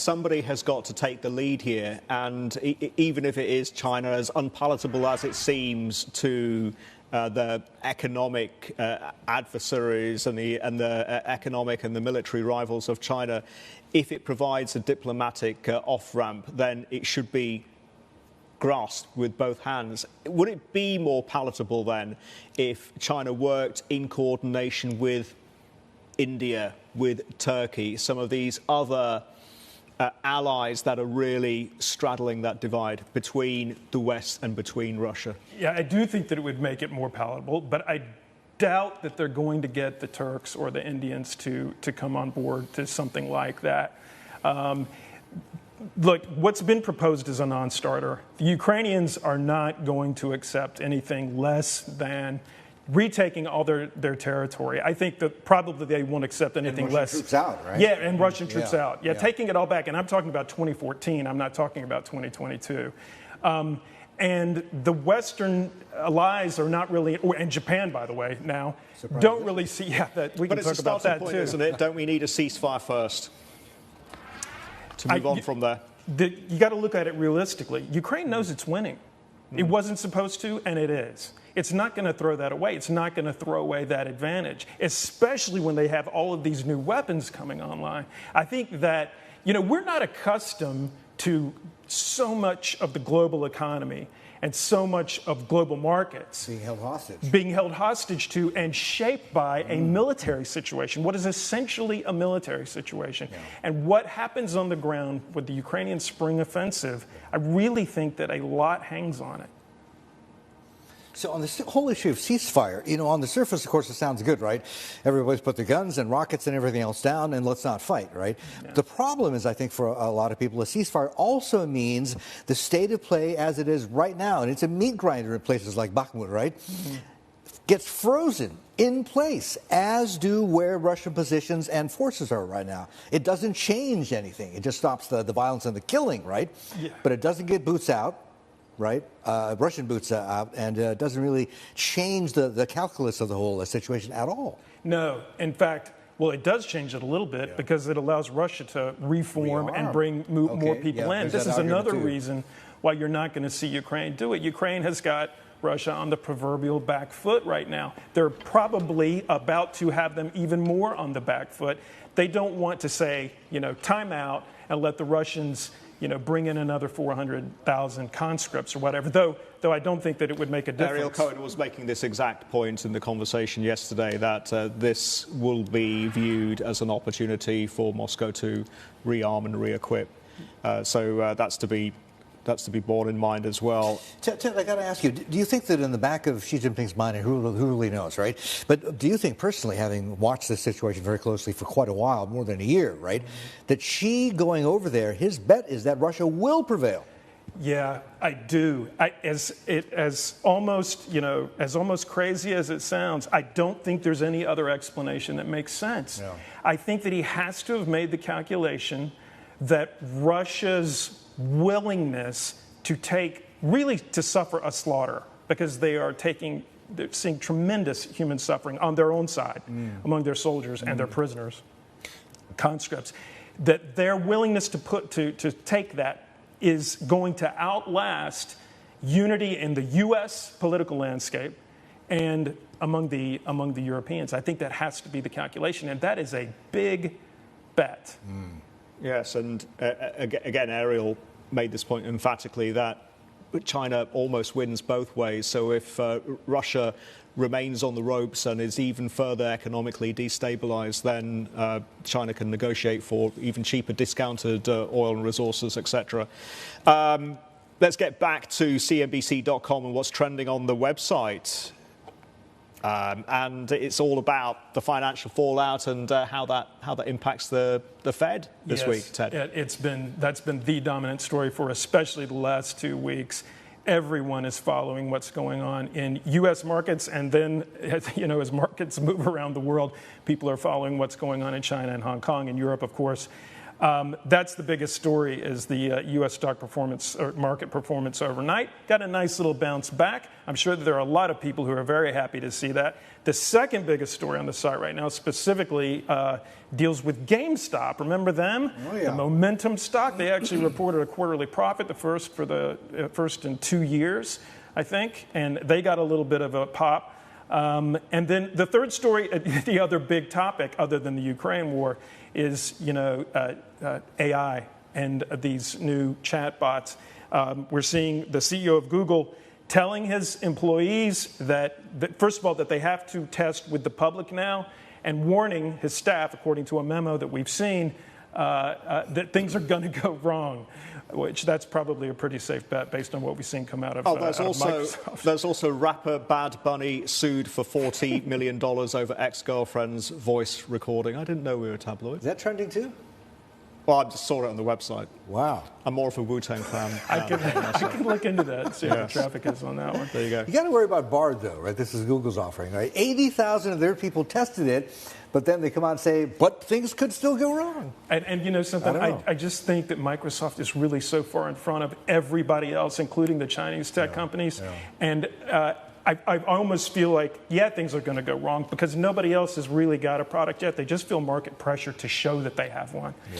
Somebody has got to take the lead here, and even if it is China, as unpalatable as it seems to the economic adversaries and the economic and the military rivals of China, if it provides a diplomatic off-ramp, then it should be grasped with both hands. Would it be more palatable then if China worked in coordination with India, with Turkey, some of these other allies that are really straddling that divide between the West and between Russia? Yeah, I do think that it would make it more palatable, but I doubt that they're going to get the Turks or the Indians to come on board to something like that. Look, what's been proposed is a non-starter. The Ukrainians are not going to accept anything less than retaking all their territory. I think that probably they won't accept anything and less. Russian troops out, right? Yeah, and Russian troops out. Yeah, taking it all back. And I'm talking about 2014. I'm not talking about 2022. And the Western allies are not really, and Japan, by the way, now, don't really see that. We can talk about that point, too. Isn't it? Don't we need a ceasefire first to move on from there? You got to look at it realistically. Ukraine knows it's winning. It wasn't supposed to, and it is. It's not going to throw that away. It's not going to throw away that advantage, especially when they have all of these new weapons coming online. I think that, we're not accustomed to so much of the global economy and so much of global markets being held hostage to and shaped by a military situation, what is essentially a military situation. Yeah. And what happens on the ground with the Ukrainian spring offensive, I really think that a lot hangs on it. So on this whole issue of ceasefire, on the surface, of course, it sounds good, right? Everybody's put their guns and rockets and everything else down, and let's not fight, right? Yeah. The problem is, I think, for a lot of people, a ceasefire also means the state of play as it is right now, and it's a meat grinder in places like Bakhmut, right? Mm-hmm. Gets frozen in place, as do where Russian positions and forces are right now. It doesn't change anything. It just stops the violence and the killing, right? Yeah. But it doesn't get boots out. Right, Russian boots out, and doesn't really change the calculus of the whole situation at all. No, in fact, well, it does change it a little bit because it allows Russia to reform and bring more people in. This is another reason why you're not going to see Ukraine do it. Ukraine has got Russia on the proverbial back foot right now. They're probably about to have them even more on the back foot. They don't want to say, time out and let the Russians bring in another 400,000 conscripts or whatever, though I don't think that it would make a difference. Ariel Cohen was making this exact point in the conversation yesterday, that this will be viewed as an opportunity for Moscow to rearm and re-equip. So that's to be borne in mind as well. Ted, I got to ask you, do you think that in the back of Xi Jinping's mind, and who really knows, right? But do you think personally, having watched this situation very closely for quite a while, more than a year, right, that Xi going over there, his bet is that Russia will prevail? Yeah, I do. As almost crazy as it sounds, I don't think there's any other explanation that makes sense. No. I think that he has to have made the calculation that Russia's willingness to suffer a slaughter, because they're seeing tremendous human suffering on their own side among their soldiers and their prisoners, conscripts, that their willingness to take that is going to outlast unity in the U.S. political landscape and among the Europeans. I think that has to be the calculation, and that is a big bet. Yes, and again, Ariel made this point emphatically that China almost wins both ways. So if Russia remains on the ropes and is even further economically destabilized, then China can negotiate for even cheaper discounted oil and resources, etc. Let's get back to CNBC.com and what's trending on the website. And it's all about the financial fallout and how that impacts the Fed this week, Ted. That's been the dominant story for especially the last 2 weeks. Everyone is following what's going on in U.S. markets, and then as markets move around the world, people are following what's going on in China and Hong Kong and Europe, of course. That's the biggest story, is the U.S. stock performance or market performance overnight. Got a nice little bounce back. I'm sure that there are a lot of people who are very happy to see that. The second biggest story on the site right now specifically deals with GameStop. Remember them? Oh, yeah. The momentum stock. They actually reported a quarterly profit, the first in 2 years, I think, and they got a little bit of a pop. And then the third story, the other big topic other than the Ukraine war, is AI and these new chatbots. We're seeing the CEO of Google telling his employees that first of all, that they have to test with the public now, and warning his staff, according to a memo that we've seen, that things are going to go wrong. Which that's probably a pretty safe bet based on what we've seen come out of Microsoft. There's also rapper Bad Bunny sued for $40 million over ex-girlfriend's voice recording. I didn't know we were a tabloid. Is that trending too? Well, I just saw it on the website. Wow. I'm more of a Wu-Tang fan. I can look into that and see what the traffic is on that one. There you go. You got to worry about Bard, though, right? This is Google's offering, right? 80,000 of their people tested it, but then they come out and say, but things could still go wrong. And you know something? I just think that Microsoft is really so far in front of everybody else, including the Chinese tech companies. Yeah. And I almost feel like, things are going to go wrong because nobody else has really got a product yet. They just feel market pressure to show that they have one. Yeah.